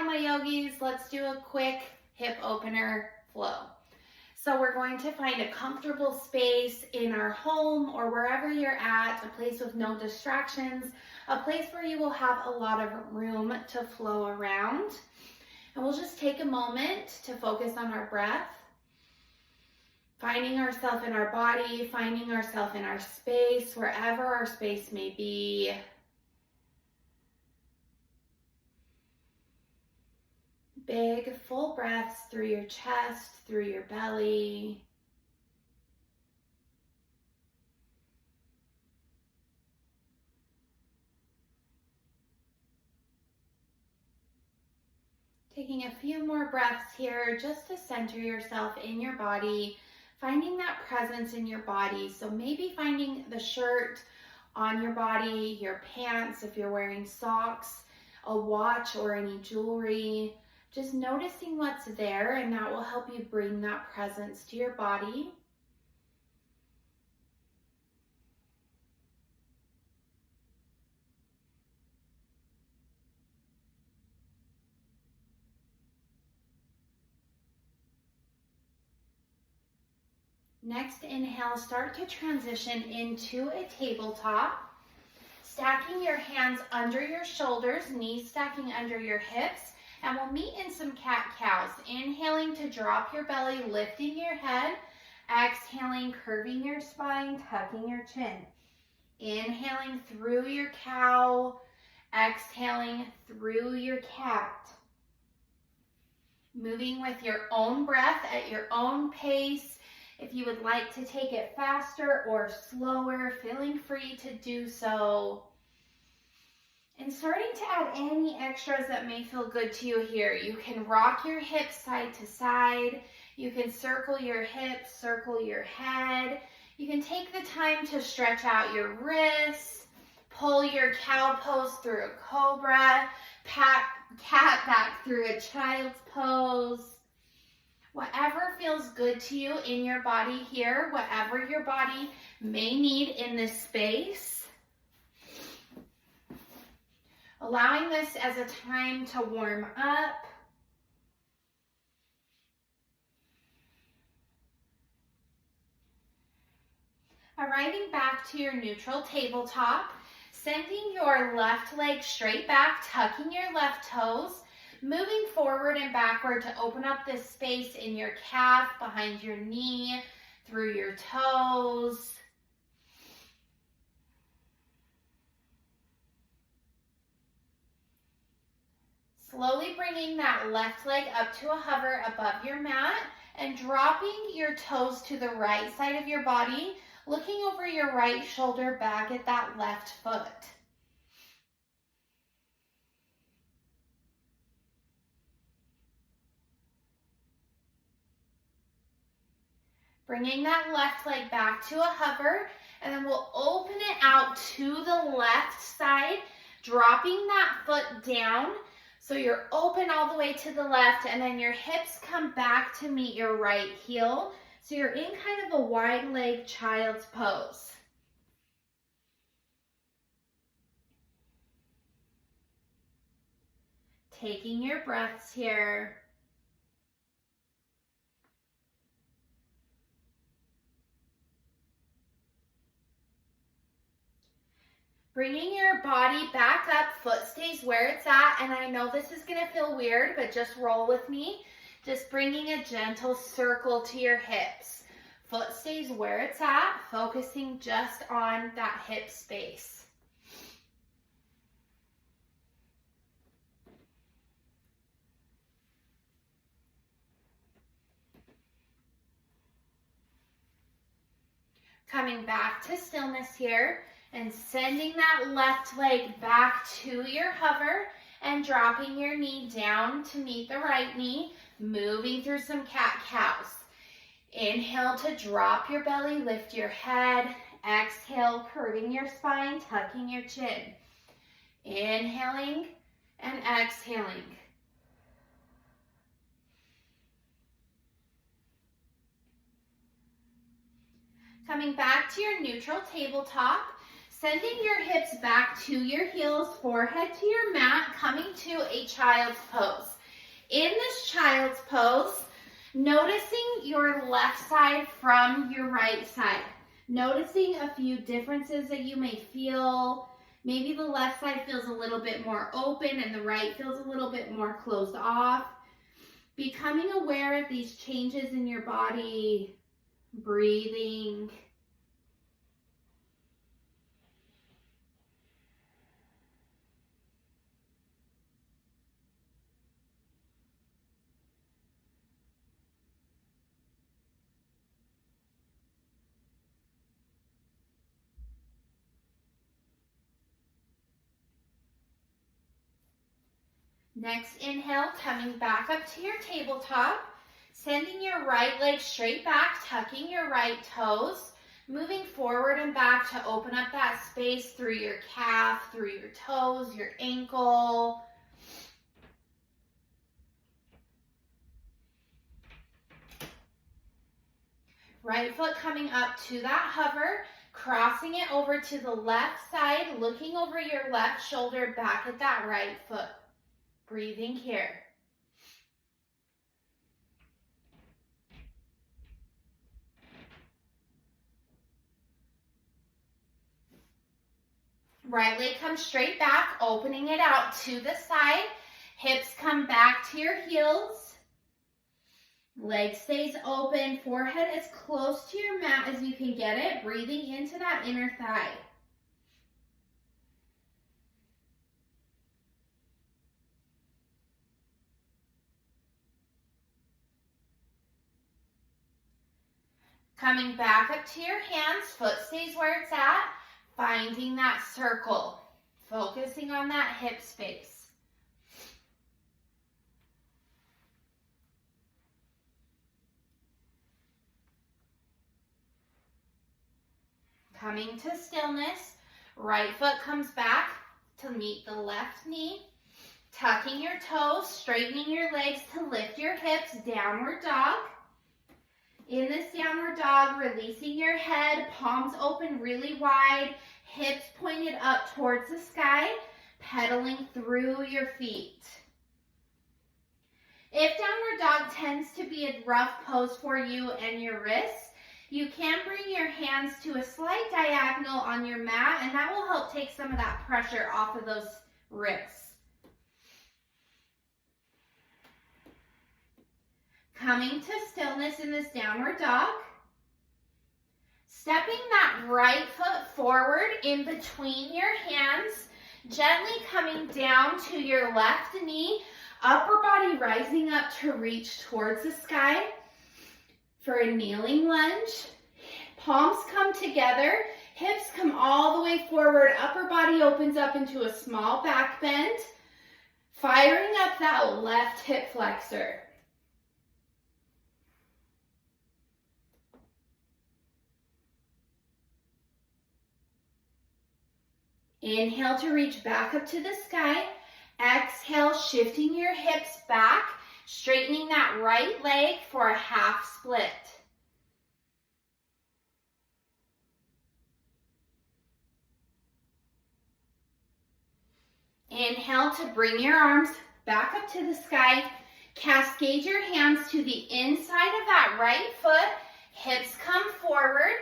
now, my yogis, let's do a quick hip opener flow. So we're going to find a comfortable space in our home or wherever you're at, a place with no distractions, a place where you will have a lot of room to flow around. And we'll just take a moment to focus on our breath, finding ourselves in our body, finding ourselves in our space, wherever our space may be. Big, full breaths through your chest, through your belly. Taking a few more breaths here just to center yourself in your body, finding that presence in your body. So maybe finding the shirt on your body, your pants, if you're wearing socks, a watch or any jewelry. Just noticing what's there, and that will help you bring that presence to your body. Next inhale, start to transition into a tabletop. Stacking your hands under your shoulders, knees stacking under your hips. And we'll meet in some cat-cows. Inhaling to drop your belly, lifting your head. Exhaling, curving your spine, tucking your chin. Inhaling through your cow. Exhaling through your cat. Moving with your own breath at your own pace. If you would like to take it faster or slower, feeling free to do so. And starting to add any extras that may feel good to you here. You can rock your hips side to side. You can circle your hips, circle your head. You can take the time to stretch out your wrists, pull your cow pose through a cobra, cat back through a child's pose. Whatever feels good to you in your body here, whatever your body may need in this space. Allowing this as a time to warm up. Arriving back to your neutral tabletop, sending your left leg straight back, tucking your left toes, moving forward and backward to open up this space in your calf, behind your knee, through your toes. Slowly bringing that left leg up to a hover above your mat and dropping your toes to the right side of your body, looking over your right shoulder back at that left foot. Bringing that left leg back to a hover, and then we'll open it out to the left side, dropping that foot down. So you're open all the way to the left, and then your hips come back to meet your right heel. So you're in kind of a wide leg child's pose. Taking your breaths here. Bringing your body back up, foot stays where it's at, and I know this is gonna feel weird, but just roll with me. Just bringing a gentle circle to your hips. Foot stays where it's at, focusing just on that hip space. Coming back to stillness here. And sending that left leg back to your hover and dropping your knee down to meet the right knee, moving through some cat-cows. Inhale to drop your belly, lift your head. Exhale, curving your spine, tucking your chin. Inhaling and exhaling. Coming back to your neutral tabletop, Sending your hips back to your heels, forehead to your mat, coming to a child's pose. In this child's pose, noticing your left side from your right side. Noticing a few differences that you may feel. Maybe the left side feels a little bit more open and the right feels a little bit more closed off. Becoming aware of these changes in your body, breathing. Next inhale, coming back up to your tabletop, sending your right leg straight back, tucking your right toes, moving forward and back to open up that space through your calf, through your toes, your ankle. Right foot coming up to that hover, crossing it over to the left side, looking over your left shoulder back at that right foot. Breathing here. Right leg comes straight back, opening it out to the side. Hips come back to your heels. Leg stays open, forehead as close to your mat as you can get it, breathing into that inner thigh. Coming back up to your hands, foot stays where it's at, finding that circle, focusing on that hip space. Coming to stillness, right foot comes back to meet the left knee, tucking your toes, straightening your legs to lift your hips, downward dog. In this downward dog, releasing your head, palms open really wide, hips pointed up towards the sky, pedaling through your feet. If downward dog tends to be a rough pose for you and your wrists, you can bring your hands to a slight diagonal on your mat, and that will help take some of that pressure off of those wrists. Coming to stillness in this downward dog. Stepping that right foot forward in between your hands, gently coming down to your left knee, upper body rising up to reach towards the sky for a kneeling lunge. Palms come together, hips come all the way forward, upper body opens up into a small back bend, firing up that left hip flexor. Inhale to reach back up to the sky. Exhale, shifting your hips back, straightening that right leg for a half split. Inhale to bring your arms back up to the sky. Cascade your hands to the inside of that right foot. Hips come forward.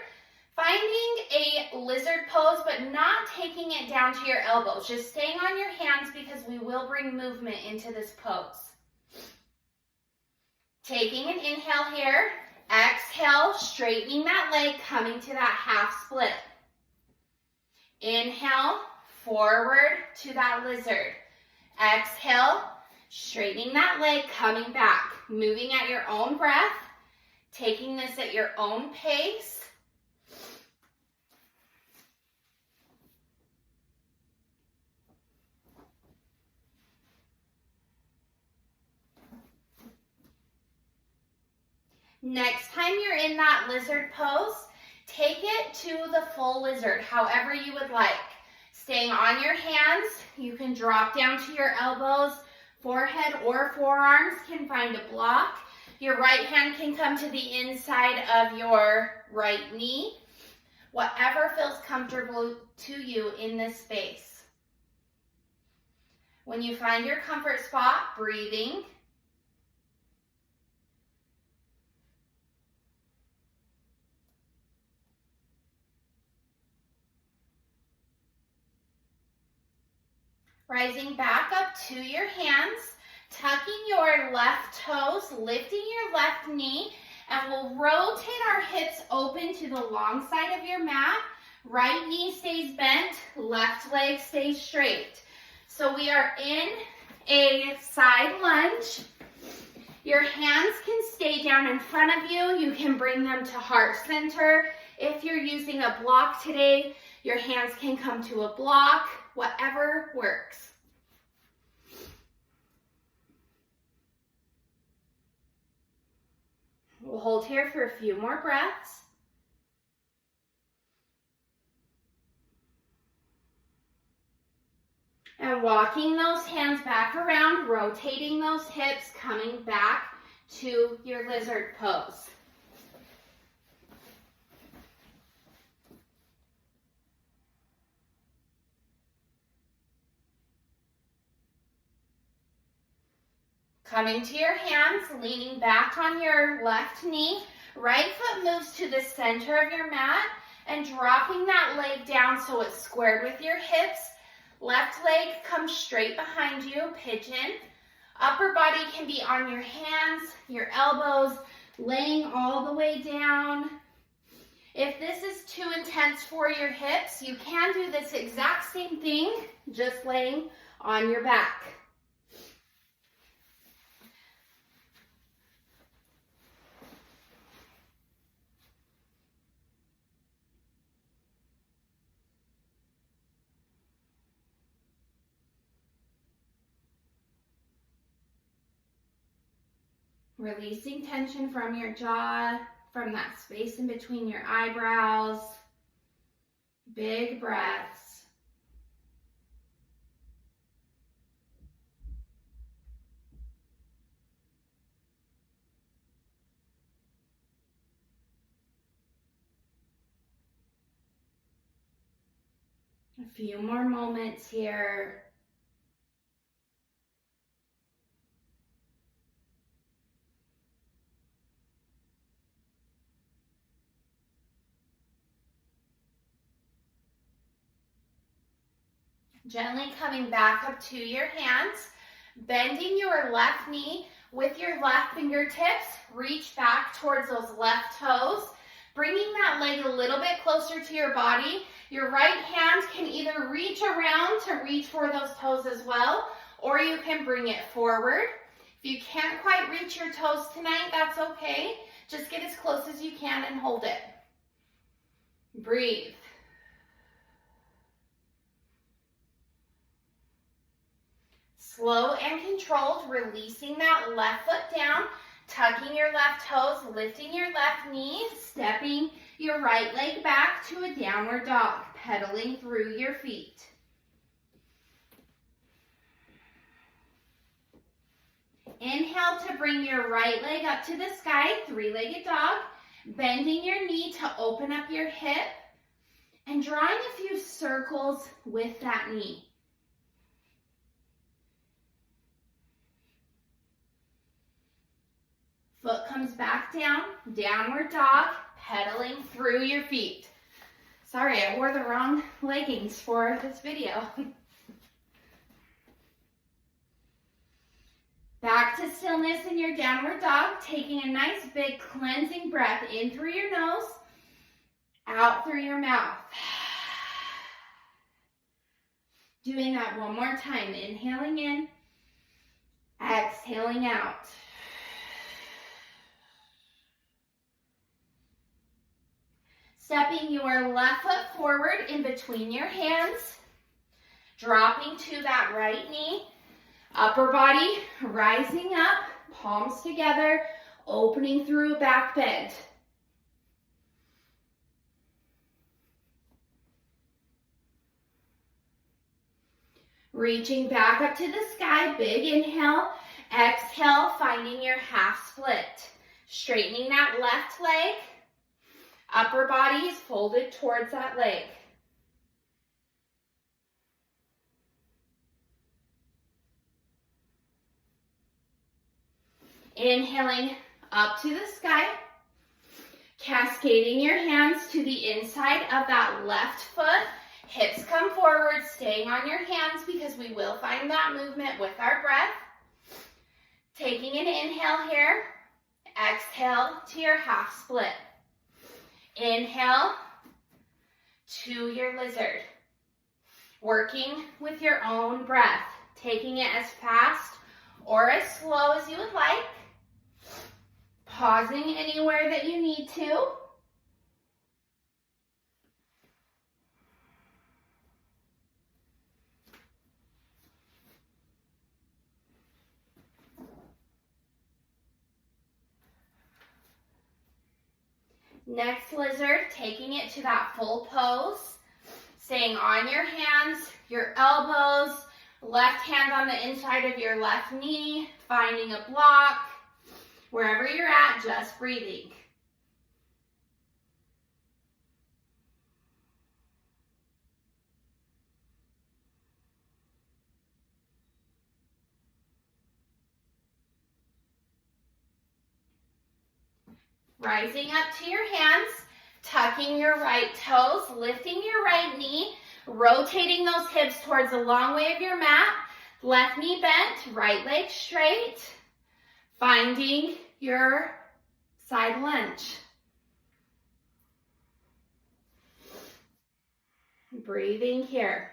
Finding a lizard pose, but not taking it down to your elbows. Just staying on your hands because we will bring movement into this pose. Taking an inhale here. Exhale, straightening that leg, coming to that half split. Inhale, forward to that lizard. Exhale, straightening that leg, coming back. Moving at your own breath. Taking this at your own pace. Next time you're in that lizard pose, take it to the full lizard, however you would like. Staying on your hands, you can drop down to your elbows, forehead or forearms can find a block. Your right hand can come to the inside of your right knee. whatever feels comfortable to you in this space. When you find your comfort spot, breathing. Rising back up to your hands, tucking your left toes, lifting your left knee, and we'll rotate our hips open to the long side of your mat. Right knee stays bent, left leg stays straight. So we are in a side lunge. Your hands can stay down in front of you. You can bring them to heart center. If you're using a block today, your hands can come to a block, whatever works. We'll hold here for a few more breaths. And walking those hands back around, rotating those hips, coming back to your lizard pose. Coming to your hands, leaning back on your left knee. Right foot moves to the center of your mat and dropping that leg down so it's squared with your hips. Left leg comes straight behind you, pigeon. Upper body can be on your hands, your elbows, laying all the way down. If this is too intense for your hips, you can do this exact same thing, just laying on your back. Releasing tension from your jaw, from that space in between your eyebrows. Big breaths. A few more moments here. Gently coming back up to your hands, bending your left knee with your left fingertips, reach back towards those left toes, bringing that leg a little bit closer to your body. Your right hand can either reach around to reach for those toes as well, or you can bring it forward. If you can't quite reach your toes tonight, that's okay. Just get as close as you can and hold it. Breathe. Slow and controlled, releasing that left foot down, tucking your left toes, lifting your left knee, stepping your right leg back to a downward dog, pedaling through your feet. Inhale to bring your right leg up to the sky, three-legged dog, bending your knee to open up your hip, and drawing a few circles with that knee. Foot comes back down, downward dog, pedaling through your feet. Sorry, I wore the wrong leggings for this video. Back to stillness in your downward dog, taking a nice big cleansing breath in through your nose, out through your mouth. Doing that one more time, inhaling in, exhaling out. Stepping your left foot forward in between your hands, dropping to that right knee, upper body rising up, palms together, opening through a back bend. Reaching back up to the sky, big inhale, exhale, finding your half split. Straightening that left leg. Upper body is folded towards that leg. Inhaling up to the sky, cascading your hands to the inside of that left foot. Hips come forward, staying on your hands because we will find that movement with our breath. Taking an inhale here, exhale to your half split. Inhale to your lizard. Working with your own breath, taking it as fast or as slow as you would like. Pausing anywhere that you need to. Next lizard, taking it to that full pose. Staying on your hands, your elbows, left hand on the inside of your left knee, finding a block. Wherever you're at, just breathing. Rising up to your hands, tucking your right toes, lifting your right knee, rotating those hips towards the long way of your mat. Left knee bent, right leg straight. Finding your side lunge. Breathing here.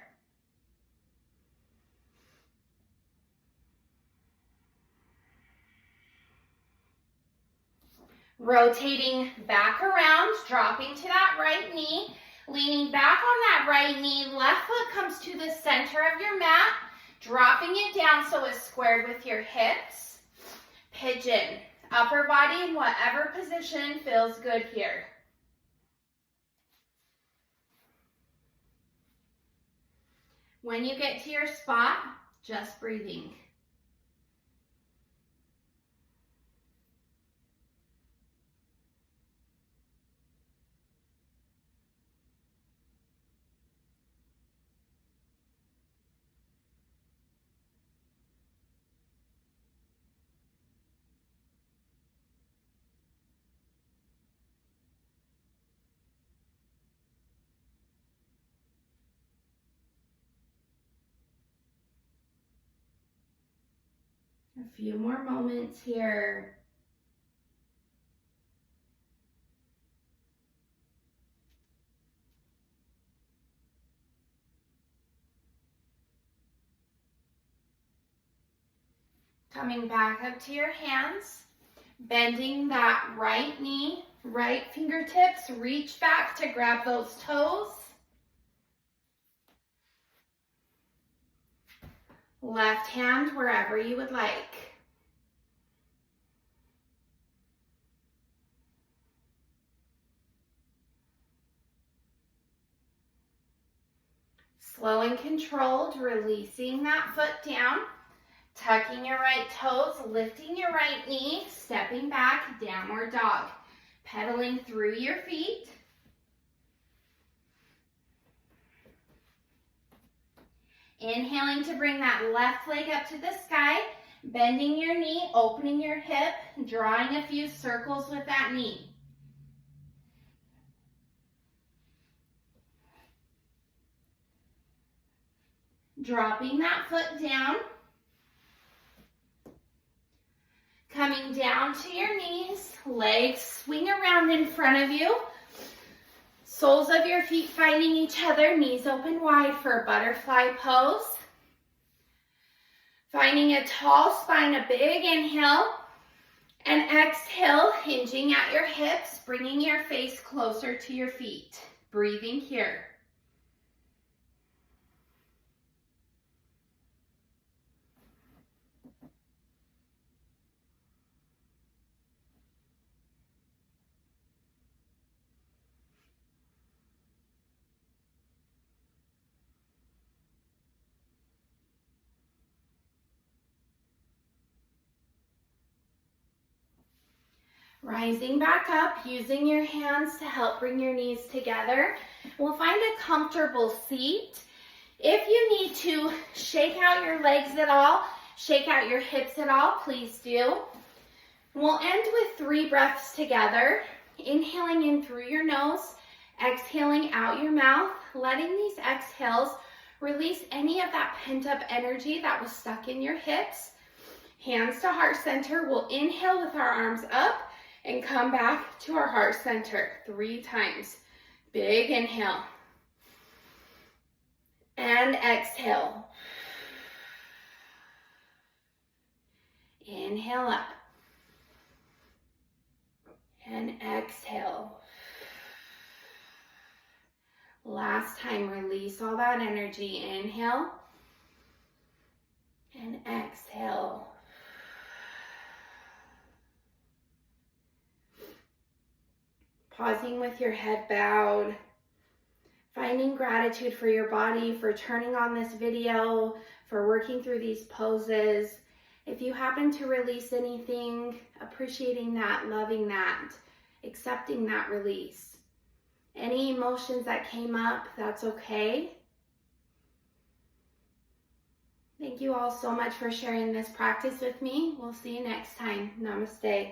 Rotating back around, dropping to that right knee, leaning back on that right knee, left foot comes to the center of your mat, dropping it down so it's squared with your hips. Pigeon, upper body in whatever position feels good here. When you get to your spot, just breathing. A few more moments here. Coming back up to your hands, bending that right knee, right fingertips, reach back to grab those toes. Left hand wherever you would like. Slow and controlled, releasing that foot down, tucking your right toes, lifting your right knee, stepping back, downward dog. Pedaling through your feet. Inhaling to bring that left leg up to the sky, bending your knee, opening your hip, drawing a few circles with that knee. Dropping that foot down. Coming down to your knees, legs swing around in front of you. Soles of your feet finding each other, knees open wide for a butterfly pose. Finding a tall spine, a big inhale, and exhale, hinging at your hips, bringing your face closer to your feet. Breathing here. Rising back up, using your hands to help bring your knees together. We'll find a comfortable seat. If you need to shake out your legs at all, shake out your hips at all, please do. We'll end with 3 breaths together. Inhaling in through your nose, exhaling out your mouth, letting these exhales release any of that pent-up energy that was stuck in your hips. Hands to heart center. We'll inhale with our arms up and come back to our heart center 3 times. Big inhale. And exhale. Inhale up. And exhale. Last time, release all that energy. Inhale. And exhale. Pausing with your head bowed. Finding gratitude for your body, for turning on this video, for working through these poses. If you happen to release anything, appreciating that, loving that, accepting that release. Any emotions that came up, that's okay. Thank you all so much for sharing this practice with me. We'll see you next time. Namaste.